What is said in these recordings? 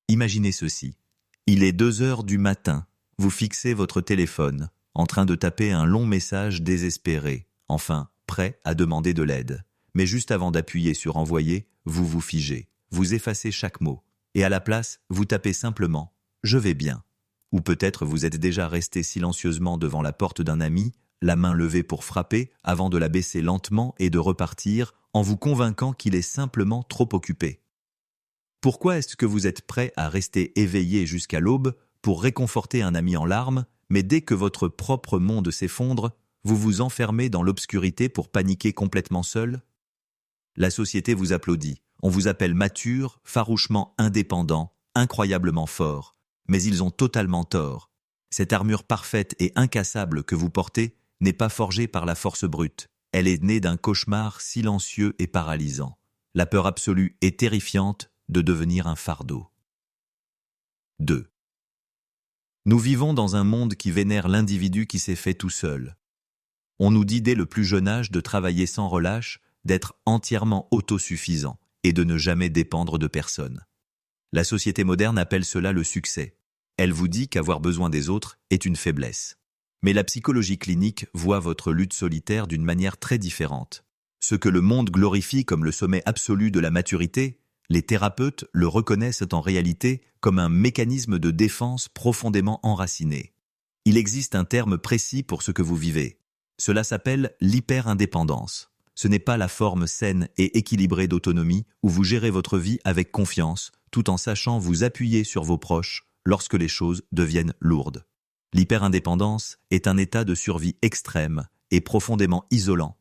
Imaginez ceci. Il est 2 heures du matin. Vous fixez votre téléphone, en train de taper un long message désespéré, enfin, prêt à demander de l'aide. Mais juste avant d'appuyer sur envoyer, vous vous figez. Vous effacez chaque mot. Et à la place, vous tapez simplement « Je vais bien ». Ou peut-être vous êtes déjà resté silencieusement devant la porte d'un ami, la main levée pour frapper, avant de la baisser lentement et de repartir, en vous convainquant qu'il est simplement trop occupé. Pourquoi est-ce que vous êtes prêt à rester éveillé jusqu'à l'aube pour réconforter un ami en larmes, mais dès que votre propre monde s'effondre, vous vous enfermez dans l'obscurité pour paniquer complètement seul? La société vous applaudit. On vous appelle mature, farouchement indépendant, incroyablement fort. Mais ils ont totalement tort. Cette armure parfaite et incassable que vous portez n'est pas forgée par la force brute. Elle est née d'un cauchemar silencieux et paralysant. La peur absolue et terrifiante de devenir un fardeau. 2. Nous vivons dans un monde qui vénère l'individu qui s'est fait tout seul. On nous dit dès le plus jeune âge de travailler sans relâche, d'être entièrement autosuffisant et de ne jamais dépendre de personne. La société moderne appelle cela le succès. Elle vous dit qu'avoir besoin des autres est une faiblesse. Mais la psychologie clinique voit votre lutte solitaire d'une manière très différente. Ce que le monde glorifie comme le sommet absolu de la maturité, les thérapeutes le reconnaissent en réalité comme un mécanisme de défense profondément enraciné. Il existe un terme précis pour ce que vous vivez. Cela s'appelle l'hyper-indépendance. Ce n'est pas la forme saine et équilibrée d'autonomie où vous gérez votre vie avec confiance, tout en sachant vous appuyer sur vos proches lorsque les choses deviennent lourdes. L'hyper-indépendance est un état de survie extrême et profondément isolant.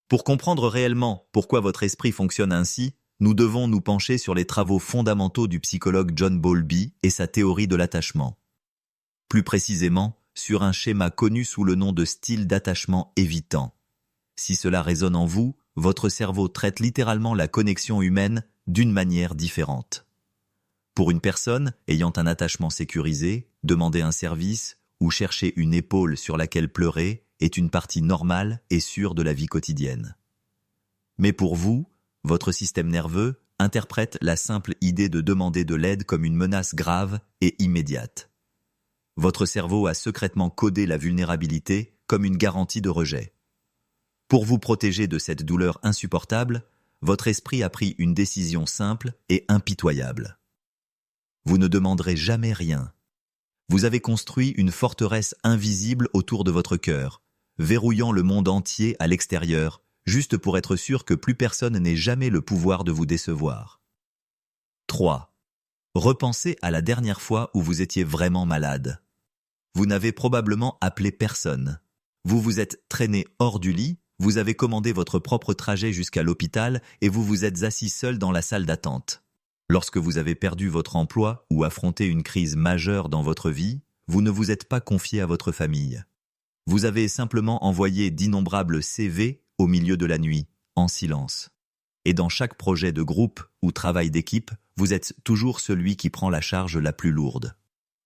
Pour comprendre réellement pourquoi votre esprit fonctionne ainsi, nous devons nous pencher sur les travaux fondamentaux du psychologue John Bowlby et sa théorie de l'attachement. Plus précisément, sur un schéma connu sous le nom de style d'attachement évitant. Si cela résonne en vous, votre cerveau traite littéralement la connexion humaine d'une manière différente. Pour une personne ayant un attachement sécurisé, demander un service ou chercher une épaule sur laquelle pleurer est une partie normale et sûre de la vie quotidienne. Mais pour vous, votre système nerveux interprète la simple idée de demander de l'aide comme une menace grave et immédiate. Votre cerveau a secrètement codé la vulnérabilité comme une garantie de rejet. Pour vous protéger de cette douleur insupportable, votre esprit a pris une décision simple et impitoyable. Vous ne demanderez jamais rien. Vous avez construit une forteresse invisible autour de votre cœur, verrouillant le monde entier à l'extérieur, juste pour être sûr que plus personne n'ait jamais le pouvoir de vous décevoir. 3. Repensez à la dernière fois où vous étiez vraiment malade. Vous n'avez probablement appelé personne. Vous vous êtes traîné hors du lit, vous avez commandé votre propre trajet jusqu'à l'hôpital et vous vous êtes assis seul dans la salle d'attente. Lorsque vous avez perdu votre emploi ou affronté une crise majeure dans votre vie, vous ne vous êtes pas confié à votre famille. Vous avez simplement envoyé d'innombrables CV au milieu de la nuit, en silence. Et dans chaque projet de groupe ou travail d'équipe, vous êtes toujours celui qui prend la charge la plus lourde.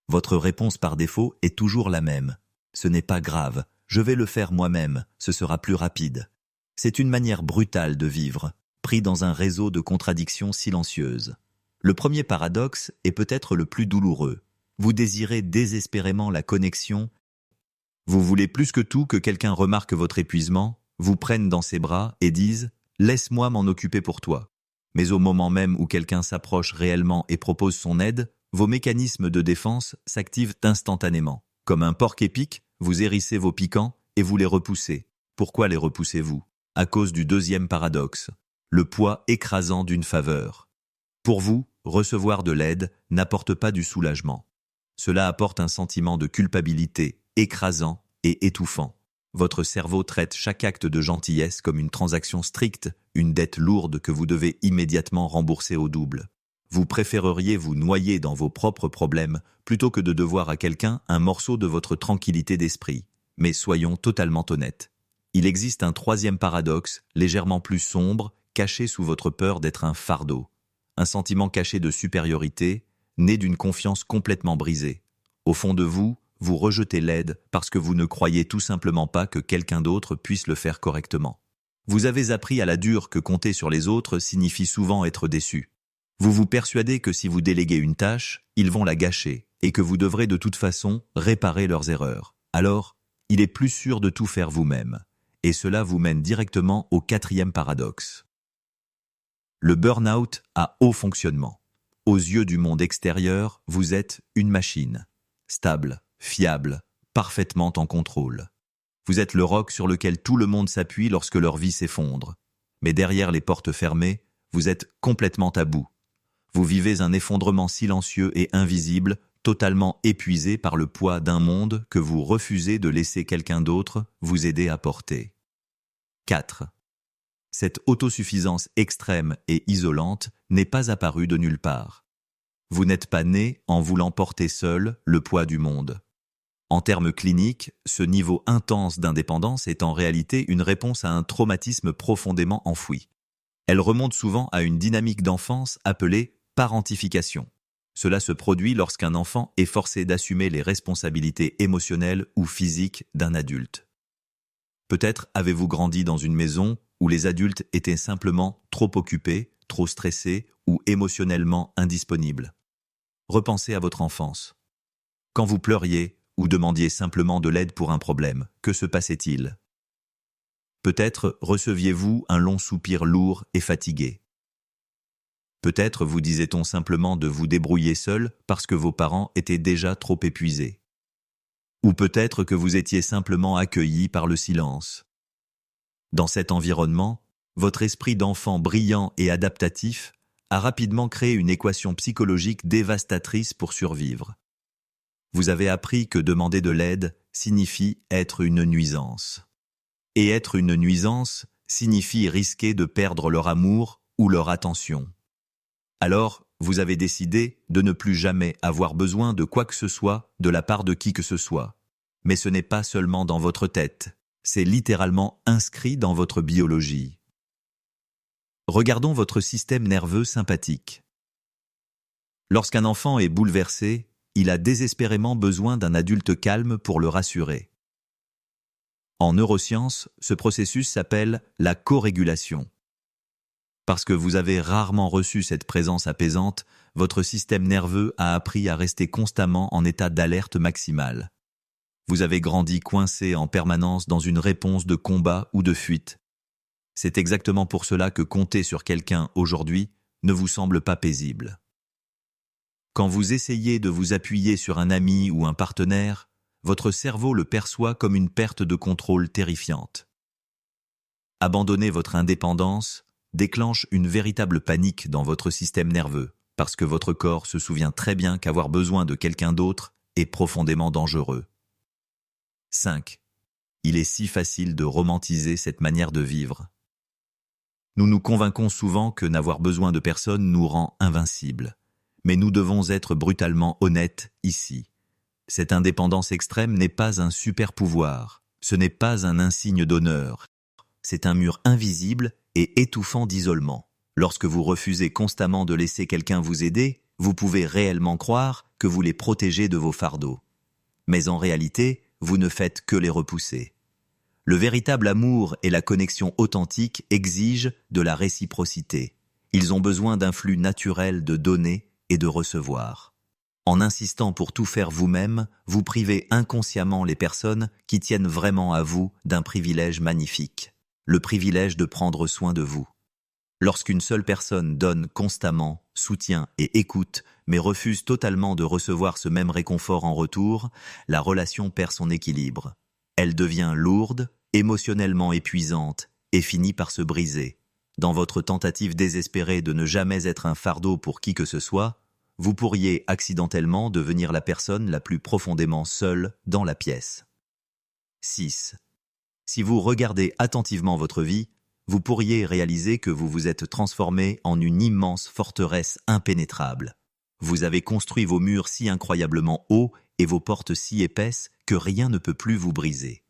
Votre réponse par défaut est toujours la même. Ce n'est pas grave, je vais le faire moi-même, ce sera plus rapide. C'est une manière brutale de vivre, pris dans un réseau de contradictions silencieuses. Le premier paradoxe est peut-être le plus douloureux. Vous désirez désespérément la connexion. Vous voulez plus que tout que quelqu'un remarque votre épuisement, vous prenne dans ses bras et dise « Laisse-moi m'en occuper pour toi ». Mais au moment même où quelqu'un s'approche réellement et propose son aide, vos mécanismes de défense s'activent instantanément. Comme un porc épic, vous hérissez vos piquants et vous les repoussez. Pourquoi les repoussez-vous? À cause du deuxième paradoxe, le poids écrasant d'une faveur. Pour vous, recevoir de l'aide n'apporte pas du soulagement. Cela apporte un sentiment de culpabilité, écrasant et étouffant. Votre cerveau traite chaque acte de gentillesse comme une transaction stricte, une dette lourde que vous devez immédiatement rembourser au double. Vous préféreriez vous noyer dans vos propres problèmes plutôt que de devoir à quelqu'un un morceau de votre tranquillité d'esprit. Mais soyons totalement honnêtes. Il existe un troisième paradoxe, légèrement plus sombre, caché sous votre peur d'être un fardeau. Un sentiment caché de supériorité, né d'une confiance complètement brisée. Au fond de vous, vous rejetez l'aide parce que vous ne croyez tout simplement pas que quelqu'un d'autre puisse le faire correctement. Vous avez appris à la dure que compter sur les autres signifie souvent être déçu. Vous vous persuadez que si vous déléguez une tâche, ils vont la gâcher et que vous devrez de toute façon réparer leurs erreurs. Alors, il est plus sûr de tout faire vous-même. Et cela vous mène directement au 4e paradoxe. Le burn-out à haut fonctionnement. Aux yeux du monde extérieur, vous êtes une machine. Stable, fiable, parfaitement en contrôle. Vous êtes le roc sur lequel tout le monde s'appuie lorsque leur vie s'effondre. Mais derrière les portes fermées, vous êtes complètement à bout. Vous vivez un effondrement silencieux et invisible, totalement épuisé par le poids d'un monde que vous refusez de laisser quelqu'un d'autre vous aider à porter. 4. Cette autosuffisance extrême et isolante n'est pas apparue de nulle part. Vous n'êtes pas né en voulant porter seul le poids du monde. En termes cliniques, ce niveau intense d'indépendance est en réalité une réponse à un traumatisme profondément enfoui. Elle remonte souvent à une dynamique d'enfance appelée parentification. Cela se produit lorsqu'un enfant est forcé d'assumer les responsabilités émotionnelles ou physiques d'un adulte. Peut-être avez-vous grandi dans une maison où les adultes étaient simplement trop occupés, trop stressés ou émotionnellement indisponibles. Repensez à votre enfance. Quand vous pleuriez ou demandiez simplement de l'aide pour un problème, que se passait-il? Peut-être receviez-vous un long soupir lourd et fatigué. Peut-être vous disait-on simplement de vous débrouiller seul parce que vos parents étaient déjà trop épuisés. Ou peut-être que vous étiez simplement accueilli par le silence. Dans cet environnement, votre esprit d'enfant brillant et adaptatif a rapidement créé une équation psychologique dévastatrice pour survivre. Vous avez appris que demander de l'aide signifie être une nuisance. Et être une nuisance signifie risquer de perdre leur amour ou leur attention. Alors, vous avez décidé de ne plus jamais avoir besoin de quoi que ce soit de la part de qui que ce soit. Mais ce n'est pas seulement dans votre tête, c'est littéralement inscrit dans votre biologie. Regardons votre système nerveux sympathique. Lorsqu'un enfant est bouleversé, il a désespérément besoin d'un adulte calme pour le rassurer. En neurosciences, ce processus s'appelle la corégulation. Parce que vous avez rarement reçu cette présence apaisante, votre système nerveux a appris à rester constamment en état d'alerte maximale. Vous avez grandi coincé en permanence dans une réponse de combat ou de fuite. C'est exactement pour cela que compter sur quelqu'un aujourd'hui ne vous semble pas paisible. Quand vous essayez de vous appuyer sur un ami ou un partenaire, votre cerveau le perçoit comme une perte de contrôle terrifiante. Abandonner votre indépendance déclenche une véritable panique dans votre système nerveux, parce que votre corps se souvient très bien qu'avoir besoin de quelqu'un d'autre est profondément dangereux. 5. Il est si facile de romantiser cette manière de vivre. Nous nous convainquons souvent que n'avoir besoin de personne nous rend invincibles. Mais nous devons être brutalement honnêtes ici. Cette indépendance extrême n'est pas un super pouvoir, ce n'est pas un insigne d'honneur. C'est un mur invisible et étouffant d'isolement. Lorsque vous refusez constamment de laisser quelqu'un vous aider, vous pouvez réellement croire que vous les protégez de vos fardeaux. Mais en réalité, vous ne faites que les repousser. Le véritable amour et la connexion authentique exigent de la réciprocité. Ils ont besoin d'un flux naturel de donner et de recevoir. En insistant pour tout faire vous-même, vous privez inconsciemment les personnes qui tiennent vraiment à vous d'un privilège magnifique. Le privilège de prendre soin de vous. Lorsqu'une seule personne donne constamment, soutient et écoute, mais refuse totalement de recevoir ce même réconfort en retour, la relation perd son équilibre. Elle devient lourde, émotionnellement épuisante et finit par se briser. Dans votre tentative désespérée de ne jamais être un fardeau pour qui que ce soit, vous pourriez accidentellement devenir la personne la plus profondément seule dans la pièce. 6. Si vous regardez attentivement votre vie, vous pourriez réaliser que vous vous êtes transformé en une immense forteresse impénétrable. Vous avez construit vos murs si incroyablement hauts et vos portes si épaisses que rien ne peut plus vous briser.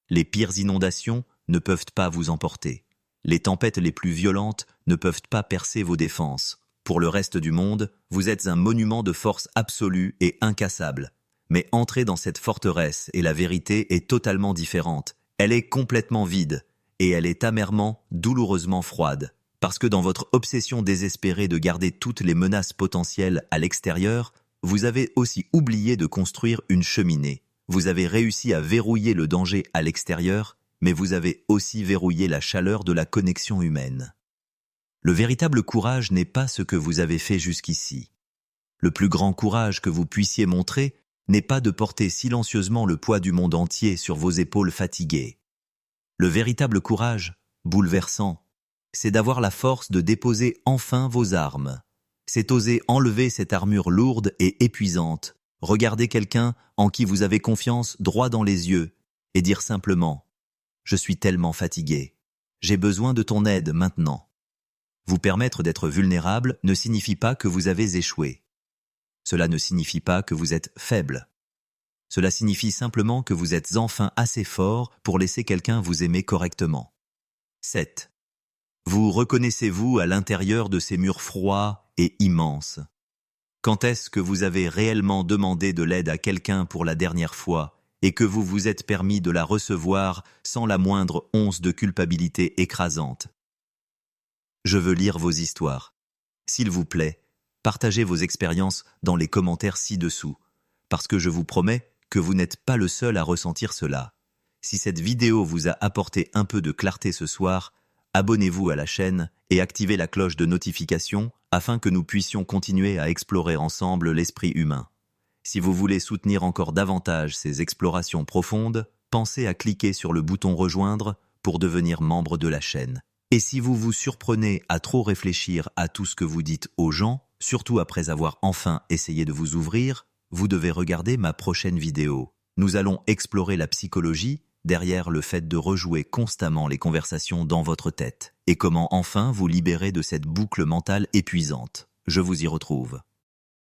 Les pires inondations ne peuvent pas vous emporter. Les tempêtes les plus violentes ne peuvent pas percer vos défenses. Pour le reste du monde, vous êtes un monument de force absolue et incassable. Mais entrez dans cette forteresse et la vérité est totalement différente. Elle est complètement vide et elle est amèrement, douloureusement froide. Parce que dans votre obsession désespérée de garder toutes les menaces potentielles à l'extérieur, vous avez aussi oublié de construire une cheminée. Vous avez réussi à verrouiller le danger à l'extérieur, mais vous avez aussi verrouillé la chaleur de la connexion humaine. Le véritable courage n'est pas ce que vous avez fait jusqu'ici. Le plus grand courage que vous puissiez montrer n'est pas de porter silencieusement le poids du monde entier sur vos épaules fatiguées. Le véritable courage, bouleversant, c'est d'avoir la force de déposer enfin vos armes. C'est oser enlever cette armure lourde et épuisante, regarder quelqu'un en qui vous avez confiance droit dans les yeux et dire simplement « Je suis tellement fatigué, j'ai besoin de ton aide maintenant ». Vous permettre d'être vulnérable ne signifie pas que vous avez échoué. Cela ne signifie pas que vous êtes faible. Cela signifie simplement que vous êtes enfin assez fort pour laisser quelqu'un vous aimer correctement. 7. Vous reconnaissez-vous à l'intérieur de ces murs froids et immenses? Quand est-ce que vous avez réellement demandé de l'aide à quelqu'un pour la dernière fois et que vous vous êtes permis de la recevoir sans la moindre once de culpabilité écrasante? Je veux lire vos histoires. S'il vous plaît, partagez vos expériences dans les commentaires ci-dessous, parce que je vous promets que vous n'êtes pas le seul à ressentir cela. Si cette vidéo vous a apporté un peu de clarté ce soir, abonnez-vous à la chaîne et activez la cloche de notification afin que nous puissions continuer à explorer ensemble l'esprit humain. Si vous voulez soutenir encore davantage ces explorations profondes, pensez à cliquer sur le bouton « Rejoindre » pour devenir membre de la chaîne. Et si vous vous surprenez à trop réfléchir à tout ce que vous dites aux gens, surtout après avoir enfin essayé de vous ouvrir, vous devez regarder ma prochaine vidéo. Nous allons explorer la psychologie derrière le fait de rejouer constamment les conversations dans votre tête et comment enfin vous libérer de cette boucle mentale épuisante. Je vous y retrouve.